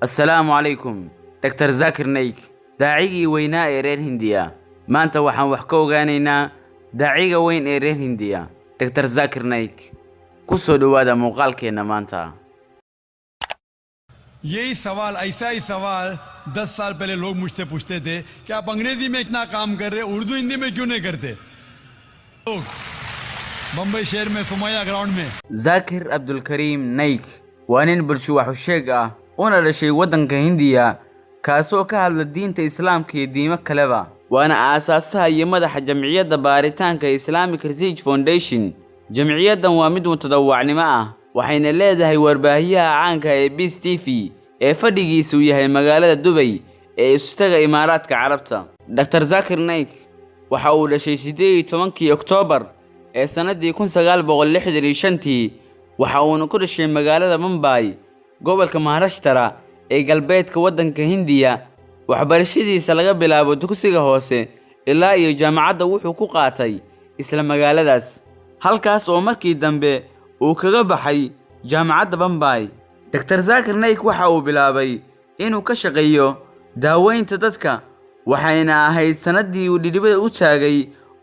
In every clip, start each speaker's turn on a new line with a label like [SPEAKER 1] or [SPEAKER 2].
[SPEAKER 1] السلام عليكم دكتور زاكر نايك داعيغي وينا إيرين هندية ما أنت وحن وحكو غانينا داعيغا وين إيرين هندية دكتور زاكر نايك كسو دوادا مقال كينا ما أنت
[SPEAKER 2] यही सवाल ऐसा ही सवाल 10 साल पहले लोग मुझसे पूछते थे कि आप अंग्रेजी में इतना काम कर रहे उर्दू हिंदी में क्यों नहीं करते लोग बम्बई शहर में सुमैया ग्राउंड में
[SPEAKER 1] زاكر عبد الكريم نايك وانين برشو وحشيقة وانا لشي ودن كهندية كاسو كهال الدين إسلام كي ديمك كلبا وانا اساسها يمدح جمعية باريتان كإسلامي كرزيج فونديشن جمعية دوامد متدوعني معه waxayna leedahay warbaahiyaha caanka ee Peace TV ee fadhigiisu yahay magaalada Dubai ee istaga Imaaraadka Carabta. Dr. Zakir Naik waxa uu dhashay 18 Oktoobar ee sanadii 1965 waxa uu ku dhashay magaalada Mumbai gobolka Maharashtra ee galbeedka waddanka Hindiya. Waxbarashadiisa laga bilaabo dugsiga hoose ilaa iyo jaamacadda wuxuu ku qaatay isla magaaladaas halkaas oo markii dambe uu kaga baxay jaamacadda Bombay. Dr. Zakir Naik waxa uu bilaabay inuu ka shaqeeyo daaweynta dadka waxayna ahayd sanadii uu dhidibada u taagay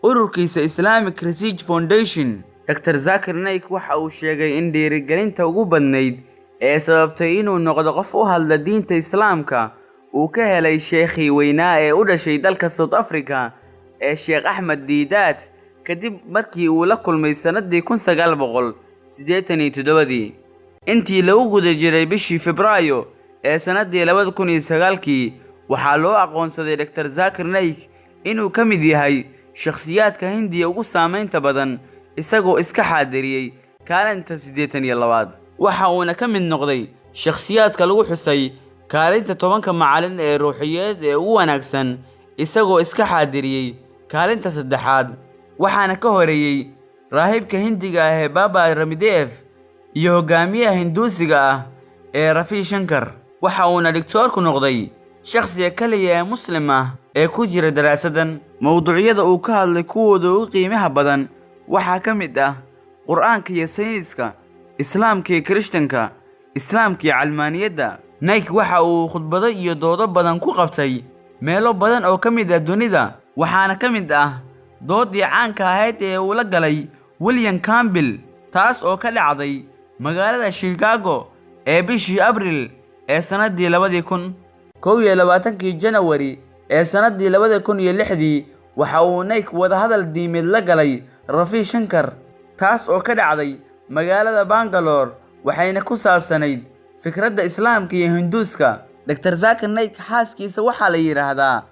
[SPEAKER 1] ururkiisa Islamic Research Foundation. Dr. Zakir Naik waxa uu sheegay in dhiirigelinta ugu badnayd ee sababtay inuu noqdo qof u hadla diinta Islaamka uu ka helay sheekhi weynaa ee u dhashay dalka South Africa ee Sheekh Ahmed Didat kadib markii uu la kulmay sanadii 1987 intii lagu guda jiray bishii Febraayo ee sanadii 2009 waxaa loo aqoonsaday Dr. Zakir Naik inuu ka mid yahay shakhsiyaadka Hindiya ugu saameynta badan isagoo iska xaadiriyay kaalinta 82 waxa uuna ka mid noqday shakhsiyaadka lagu xusay kaalinta 10 macallin ee ruuxiyeed ee ugu wanaagsan isagoo iska xaadiriyay kaalinta 3 waxaana ka horeeyay raahibka Hindiga ah ee Baba Ramdev iyo hogaamiyaha Hinduusiga ah ee Ravi Shankar waxa uuna doctor ku noqday shakhsiga kaliya ee muslim ah ee ku jira daraasadan mowduucyada uu ka hadlay kuwooda ugu qiimaha badan waxaa ka mid ah Qur'aanka iyo sayniska Islaamka iyo Kirishtanka Islaamka iyo Calmaaniyadda. Naik waxa uu khudbado iyo doodo badan ku qabtay meelo badan oo ka mid ah dunida waxaana ka mid ah doodii caanka ahayd ee uu la galay William Campbell taas oo ka dhacday magaalada Chicago ee bishii Abriil ee sanadii 2021 January ee sanadii 2006 waxa uu Naik wada hadal diimeed la galay Ravi Shankar taas oo ka dhacday magaalada Bangalore waxayna ku saabsanayd fikradda Islaamka iyo Hinduuska. Dr. Zakir Naik xaaskiisa waxa la yiraahdaa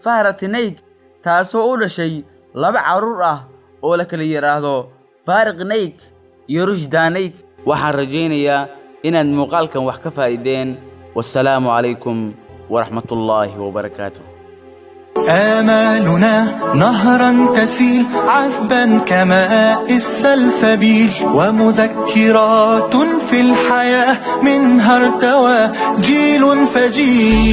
[SPEAKER 1] Farhat Naik taasoo u dhashay 2 caruur ah oo la kala yiraahdo Fariq Naik iyo Rushda Naik. waxaan rajaynayaa inaad muuqaalkan wax ka faa'iideen. والسلام عليكم ورحمة الله وبركاته.
[SPEAKER 3] آمالنا نهرا تسيل عذبا كماء السلسبيل ومذكرات في الحياة منها ارتوى جيل فجيل.